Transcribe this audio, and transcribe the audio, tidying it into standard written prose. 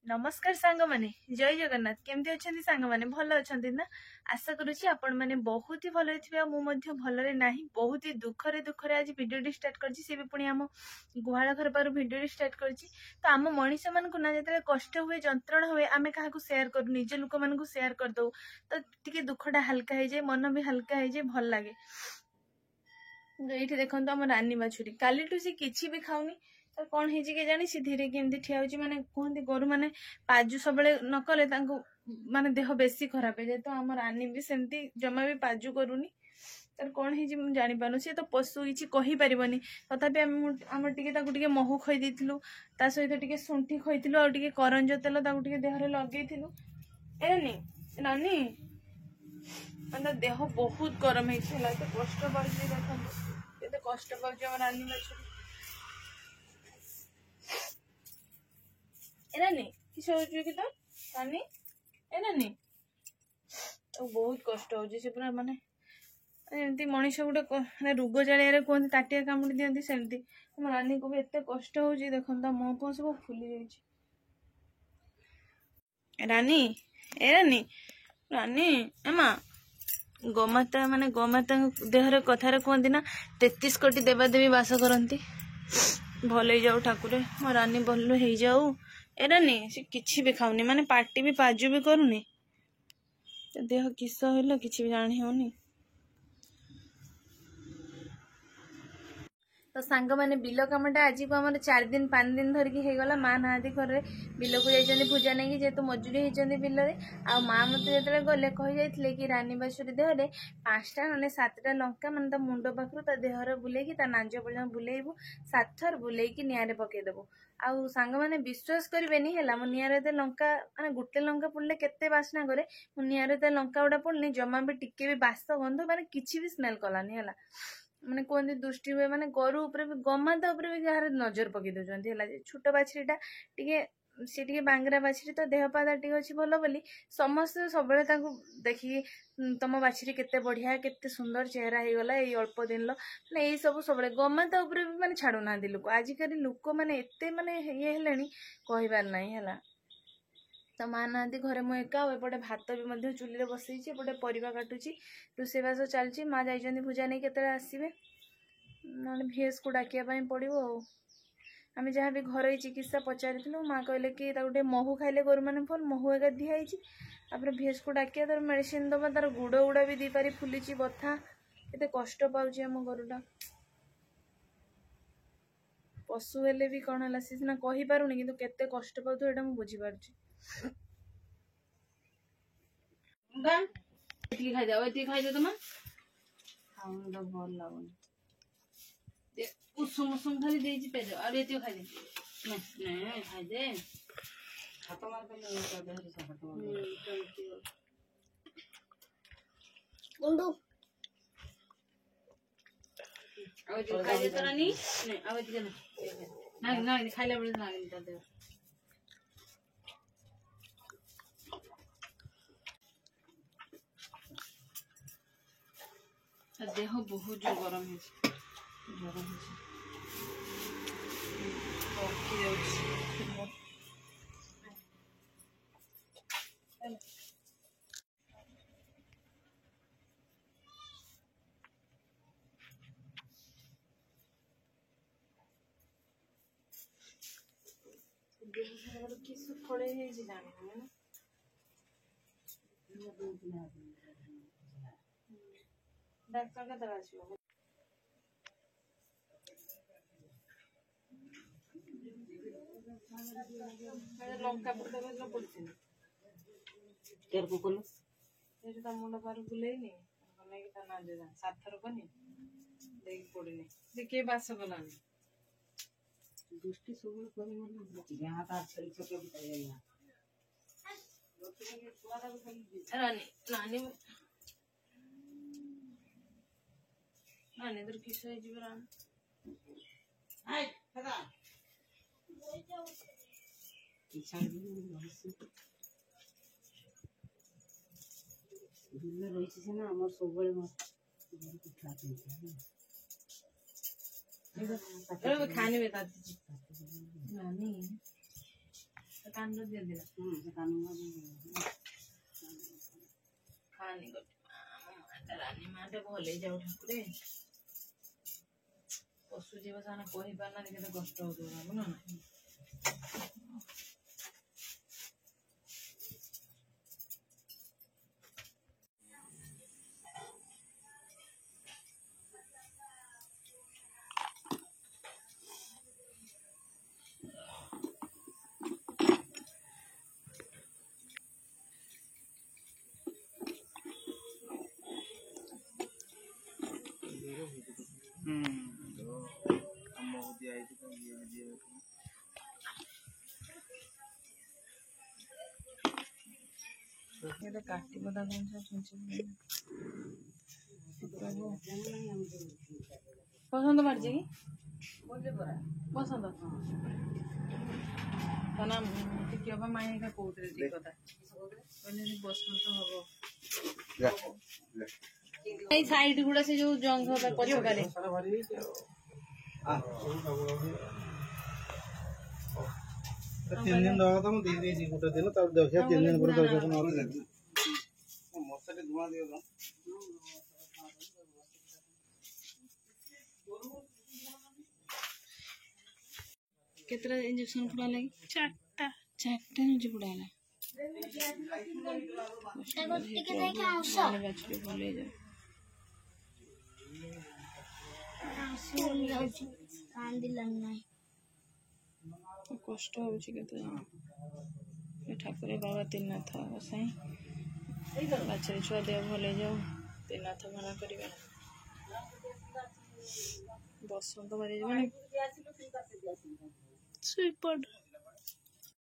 नमस्कार सांग माने जय जगन्नाथ केमती अच्छे सांग माने भल अच्छा ना आशा करुच्ची आपण मैंने बहुत ही भल मुझे भलरे ना बहुत ही दुखरे दुखरे आज भिडियो स्टार्ट कर पुणी आम गुहाल घर पार भिडियो स्टार्ट कर तो आम मनीष मान ना जो कष्ट हुए जंत्रणा हुए आम क्या सेयार करूँ निज लोक मान सेयार करदे तो टी दुखटा हाल्का हो जाए मन भी हाल्का हो जाए भल लगे। ये देखो आम रानी बाछुरी काली सी किसी भी खाऊनी तो कौन है के जानी सी धीरे केमती ठिया होची माने कहते गोरु माने पाजु सब न कले माने देह बेसी खराब है तो आम रानी भी सेमती जमा भी पाजु करूनी तर कौन है जानी पानु सी तो पशु किसी कही पारिबनी तथापि आम टे महू खई देइथिलु ता सहित टिके शुंठी खइथिलु आ टिके करंज तेल ताकू टिके देहरे लगेइथिलु एनी नानी मतलब देह बहुत गरम है तो कष्ट पाउछि देखंतु केते कष्ट पाउछि हम रानी बाछुरी एरानी किस होची कि तो रानी एरानी तो बहुत कष्ट होची से पूरा माने एमती मनीष गोटे रोग जाड़िया कहते ताटिया कामुड़ी दियंती सेमती हम रानी को भी एते कष्ट होची देखंता मुह फुह सब फुली जाइछि रानी एरानी रानी एमा गोमाता माने गोमाता देहरे कथार कहती ना 33 कोटी देवादेवी वास करती भल हो जाऊ ठाकुर मो रानी भल हो जाऊ ए रानी से किसी भी खाऊनी माने पार्टी भी पाजु भी करूनी देह किस होइलो किसी भी जानी होनी। तो सांग माने बिल कामटा आज को आम 4 दिन 5 दिन धरिकी होगला माँ ना घर बिल को जाइए पूजा नहीं जेहेतु मजूरी होती बिल आ माँ मत जो गले कही जाते कि रानी बाछुरी देहरे 5टा ना 7टा लंका मान ता मुंड पाखु ता देहर बुलेकी ता नांज पर्यटन बुलेबू 7 थर बुलेकी निआरे पकईदेबू आउ सांग माने विश्वास करेनि है मो निआरे लंका माने गोटे लंका पुड़ले केते बास्ना करे मो निआरे लंका गुड़ा पुड़नी जमा भी टिके भी बास गंध माने किसी भी स्मेल कलानी है माने कहते दृष्टि हुए माने गोरु उपरे भी गोमाता उपरे भी गार नजर पकई दौरान छोट बाछरीटा टिके सी टे बांगरा बाछरी तो देह पादा टे अच्छी भल बोली समस्त सब देखिए तुम बाछरी केते बढ़िया केते सुंदर चेहरा हो गला ये अल्प दिन लो यही सब सब गोमाता उपरे भी माने छाड़ू ना लोक आजिकल लोक मैंने एते माने ये हेलेनी कहिबार नहीं है तो माँ ना घरे मु एका एपटे भात भी चुली बसई एपटे परिवा काटुची रोषेबास चलती माँ जाइए पूजा नहीं केते आसवे ना भीएस को डाकिया पड़ो आम जहाँ भी घर चिकित्सा पचारि माँ कहले कि गोटे महू खाइले गोरु मैंने भल महू एका दिखाई भीएस को डाकिया तार मेडिसिन दबा तार गुड़ गुड़ा भी दी पारी फुली बथा केते कष्ट पाउछि आम गोरुटा पशु हेले भी कौन है सी सीना कही पारुनी किंतु केते कष्ट पाउथो एटा मु बुझी पारुछि खाई दे तुम खाऊन तो भल लगुनि उषुम उषुम खाली देजी पेज और ये खाई दे नहीं खाई दे हाथ मार गुंडू अब जो खाई दे तो रानी नहीं अब जो ना खाइला बेले ना गिनता दे देह बहुत जो गरम है गरम किस फड़े जाने डाक्टर का दवा लंका पड़े तेर को कल ये मुंड पार बुलेनी ना 7 थर कनी देख पड़े देखे बास गलानी दृष्टि सब यहाँ रानी नानी नानी तो किस रही सीना आम सब खाने में नानी कान दे दे खानी गोटे रानी माटे भले जाऊ ठाकुरे पशु जीव सारा कही पारना केते कष्ट हो ना ये काटी बता पसंद पड़े कि पसंद ना टिके माई का कौन कथा बसंत हम साइड गुड़ा से जो जंग पछकारे 3 दिन रहा था मैं दे गोटे दिन तब देखिए 3 दिन पर मशारे धुआं दियो केतरा इंजेक्शन पुड़ा लगी चारटा इंजेक्शन पुड़ाला भले कष्ट हो ठाकुर बाबा त्रिनाथ साई बाछरी छुआ देह भले जाऊ त्रिनाथ भला करवा बसंत बारी सुई पड़